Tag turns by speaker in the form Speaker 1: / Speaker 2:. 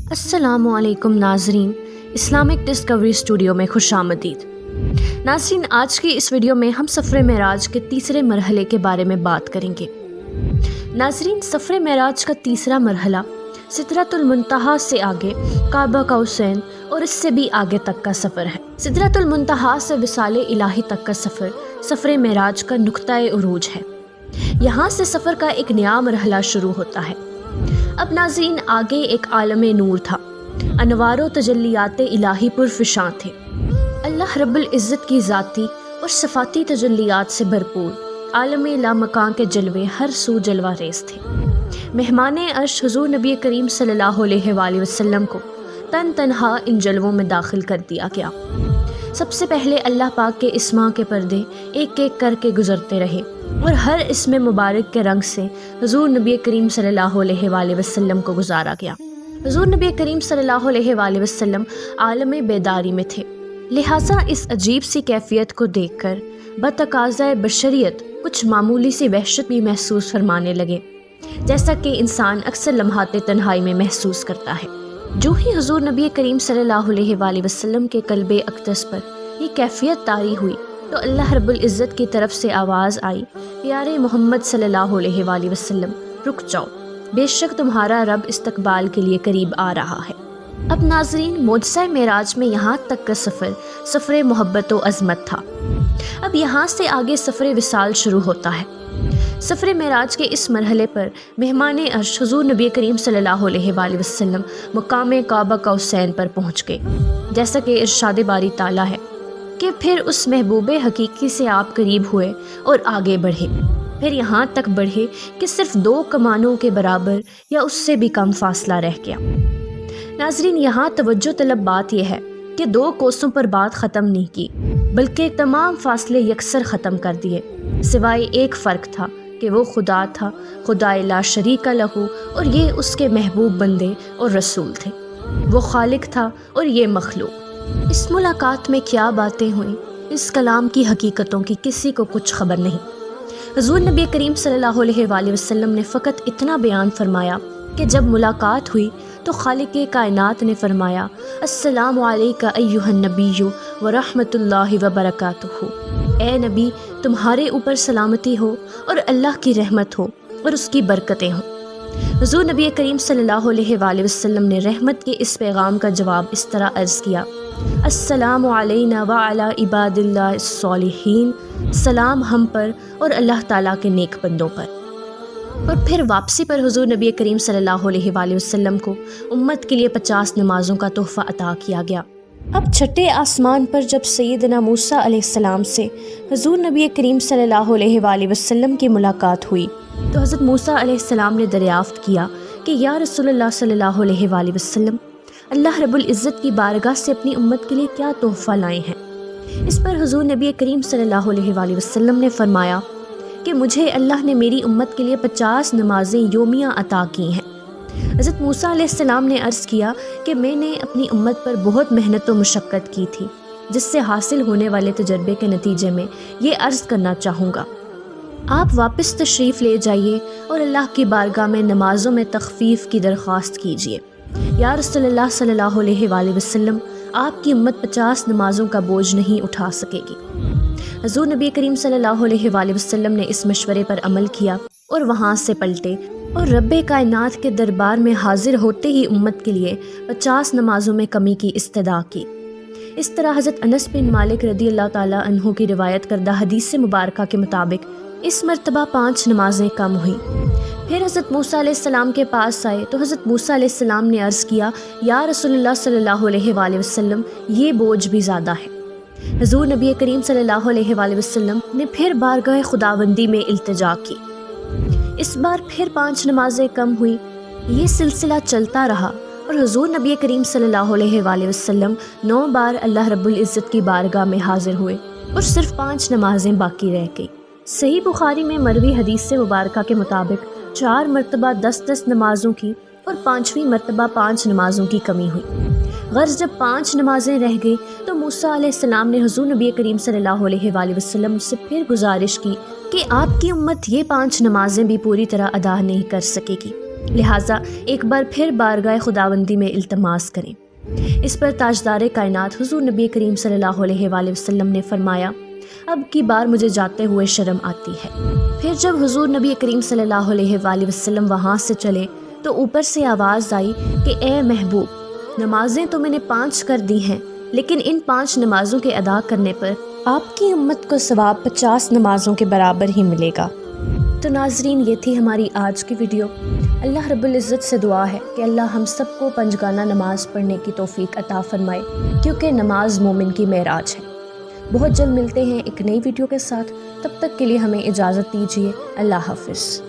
Speaker 1: السلام علیکم ناظرین، اسلامک ڈسکوری اسٹوڈیو میں خوش آمدید۔ ناظرین، آج کی اس ویڈیو میں ہم سفر معراج کے تیسرے مرحلے کے بارے میں بات کریں گے۔ ناظرین، سفر معراج کا تیسرا مرحلہ سدرۃ المنتہا سے آگے قاب قوسین اور اس سے بھی آگے تک کا سفر ہے۔ سدرۃ المنتہا سے وصال الہی تک کا سفر معراج کا نقطۂ عروج ہے۔ یہاں سے سفر کا ایک نیا مرحلہ شروع ہوتا ہے۔ اب ناظرین، آگے ایک عالم نور تھا، انوار و تجلیات الہی پرفشاں تھے۔ اللہ رب العزت کی ذاتی اور صفاتی تجلیات سے بھرپور عالم لامکان کے جلوے ہر سو جلوہ ریز تھے۔ مہمان عرش حضور نبی کریم صلی اللہ علیہ وآلہ وسلم کو تن تنہا ان جلووں میں داخل کر دیا گیا۔ سب سے پہلے اللہ پاک کے اسماء کے پردے ایک ایک کر کے گزرتے رہے اور ہر اسم مبارک کے رنگ سے حضور نبی کریم صلی اللہ علیہ وآلہ وسلم کو گزارا گیا۔ حضور نبی کریم صلی اللہ علیہ وآلہ وسلم عالم بیداری میں تھے، لہٰذا اس عجیب سی کیفیت کو دیکھ کر بتقاضۂ بشریت کچھ معمولی سی وحشت بھی محسوس فرمانے لگے، جیسا کہ انسان اکثر لمحات تنہائی میں محسوس کرتا ہے۔ جو ہی حضور نبی کریم صلی اللہ علیہ وآلہ وسلم کے قلب اقدس پر یہ کیفیت طاری ہوئی تو اللہ رب العزت کی طرف سے آواز آئی، پیارے محمد صلی اللہ علیہ وآلہ وسلم، رک جاؤ، بے شک تمہارا رب استقبال کے لیے قریب آ رہا ہے۔ اب ناظرین، معجزہ معراج میں یہاں تک کا سفر محبت و عظمت تھا۔ اب یہاں سے آگے سفر وصال شروع ہوتا ہے۔ سفر معراج کے اس مرحلے پر مہمان عرش حضور نبی کریم صلی اللہ علیہ وآلہ وسلم مقام قاب قوسین پر پہنچ گئے، جیسا کہ ارشاد باری تعالیٰ ہے کہ پھر اس محبوب حقیقی سے آپ قریب ہوئے اور آگے بڑھے، پھر یہاں تک بڑھے کہ صرف 2 کمانوں کے برابر یا اس سے بھی کم فاصلہ رہ گیا۔ ناظرین، یہاں توجہ طلب بات یہ ہے کہ 2 کوسوں پر بات ختم نہیں کی، بلکہ تمام فاصلے یکسر ختم کر دیے، سوائے ایک فرق تھا کہ وہ خدا تھا، خدا لا شریک لہو، اور یہ اس کے محبوب بندے اور رسول تھے۔ وہ خالق تھا اور یہ مخلوق۔ اس ملاقات میں کیا باتیں ہوئیں، اس کلام کی حقیقتوں کی کسی کو کچھ خبر نہیں۔ حضور نبی کریم صلی اللہ علیہ وآلہ وسلم نے فقط اتنا بیان فرمایا کہ جب ملاقات ہوئی تو خالق کائنات نے فرمایا، السلام علیکہ ایہا النبی ورحمۃ اللہ وبرکاتہ، اے نبی، تمہارے اوپر سلامتی ہو اور اللہ کی رحمت ہو اور اس کی برکتیں ہوں۔ حضور نبی کریم صلی اللہ علیہ وآلہ وسلم نے رحمت کے اس پیغام کا جواب اس طرح عرض کیا، السلام علینا وعلی عباد اللہ الصالحین، سلام ہم پر اور اللہ تعالیٰ کے نیک بندوں پر۔ اور پھر واپسی پر حضور نبی کریم صلی اللہ علیہ وآلہ وسلم کو امت کے لیے 50 نمازوں کا تحفہ عطا کیا گیا۔ اب چھٹے آسمان پر جب سیدنا موسیٰ علیہ السلام سے حضور نبی کریم صلی اللہ علیہ وآلہ وسلم کی ملاقات ہوئی تو حضرت موسیٰ علیہ السلام نے دریافت کیا کہ یا رسول اللہ صلی اللہ علیہ وآلہ وسلم، اللہ رب العزت کی بارگاہ سے اپنی امت کے لیے کیا تحفہ لائے ہیں؟ اس پر حضور نبی کریم صلی اللہ علیہ وآلہ وسلم نے فرمایا کہ مجھے اللہ نے میری امت کے لیے 50 نمازیں یومیہ عطا کی ہیں۔ حضرت موسیٰ علیہ السلام نے عرض کیا کہ میں نے اپنی امت پر بہت محنت و مشقت کی تھی، جس سے حاصل ہونے والے تجربے کے نتیجے میں یہ عرض کرنا چاہوں گا، آپ واپس تشریف لے جائیے اور اللہ کی بارگاہ میں نمازوں میں تخفیف کی درخواست کیجیے۔ یا رسول اللہ صلی اللہ علیہ وآلہ وسلم، آپ کی امت 50 نمازوں کا بوجھ نہیں اٹھا سکے گی۔ حضور نبی کریم صلی اللہ علیہ وآلہ وسلم نے اس مشورے پر عمل کیا اور وہاں سے پلٹے اور رب کائنات کے دربار میں حاضر ہوتے ہی امت کے لیے 50 نمازوں میں کمی کی استدعا کی۔ اس طرح حضرت انس بن مالک رضی اللہ تعالیٰ عنہ کی روایت کردہ حدیث مبارکہ کے مطابق اس مرتبہ 5 نمازیں کم ہوئیں۔ پھر حضرت موسیٰ علیہ السلام کے پاس آئے تو حضرت موسیٰ علیہ السلام نے عرض کیا، یا رسول اللہ صلی اللہ علیہ وآلہ وسلم، یہ بوجھ بھی زیادہ ہے۔ حضور نبی کریم صلی اللہ علیہ وآلہ وسلم نے پھر بارگاہ خداوندی میں التجا کی۔ اس بار پھر 5 نمازیں کم ہوئی۔ یہ سلسلہ چلتا رہا اور حضور نبی کریم صلی اللہ علیہ وآلہ وسلم 9 بار اللہ رب العزت کی بارگاہ میں حاضر ہوئے اور صرف 5 نمازیں باقی رہ گئی۔ صحیح بخاری میں مروی حدیث مبارکہ کے مطابق 4 مرتبہ 10 نمازوں کی اور 5ویں مرتبہ 5 نمازوں کی کمی ہوئی۔ غرض جب 5 نمازیں رہ گئی تو موسیٰ علیہ السلام نے حضور نبی کریم صلی اللہ علیہ وآلہ وسلم سے پھر گزارش کی کہ آپ کی امت یہ 5 نمازیں بھی پوری طرح ادا نہیں کر سکے گی، لہٰذا ایک بار پھر بارگاہ خداوندی میں التماس کریں۔ اس پر تاجدار کائنات حضور نبی کریم صلی اللہ علیہ وآلہ وسلم نے فرمایا، اب کی بار مجھے جاتے ہوئے شرم آتی ہے۔ پھر جب حضور نبی کریم صلی اللہ علیہ وآلہ وسلم وہاں سے چلے تو اوپر سے آواز آئی کہ اے محبوب، نمازیں تو میں نے 5 کر دی ہیں، لیکن ان 5 نمازوں کے ادا کرنے پر آپ کی امت کو ثواب 50 نمازوں کے برابر ہی ملے گا۔ تو ناظرین، یہ تھی ہماری آج کی ویڈیو۔ اللہ رب العزت سے دعا ہے کہ اللہ ہم سب کو 5 گانہ نماز پڑھنے کی توفیق عطا فرمائے، کیونکہ نماز مومن کی معراج ہے۔ بہت جلد ملتے ہیں ایک نئی ویڈیو کے ساتھ، تب تک کے لیے ہمیں اجازت دیجیے۔ اللہ حافظ۔